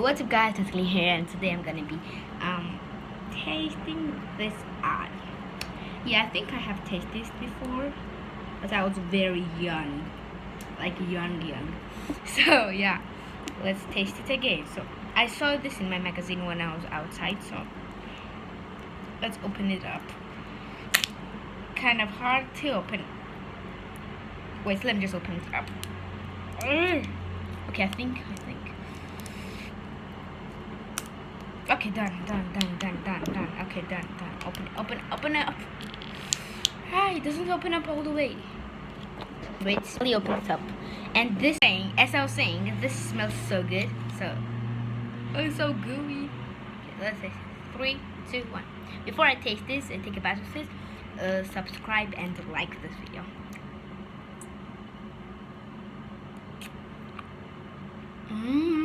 What's up guys, Totally here, and today I'm gonna be tasting this eye. Yeah, I think I have tasted this before, but I was very young, like young. So yeah, let's taste it again. So I saw this in my magazine when I was outside, so let's open it up. Kind of hard to open. Wait, let me just open it up. Okay, I think. Okay, done. Okay, done. Open it up. Ah, it doesn't open up all the way. Wait, it slowly opens up. And this thing, as I was saying, this smells so good. So, it's so gooey. Okay, let's say 3, 2, 1. Before I taste this and take a bite of this, subscribe and like this video. Mmm.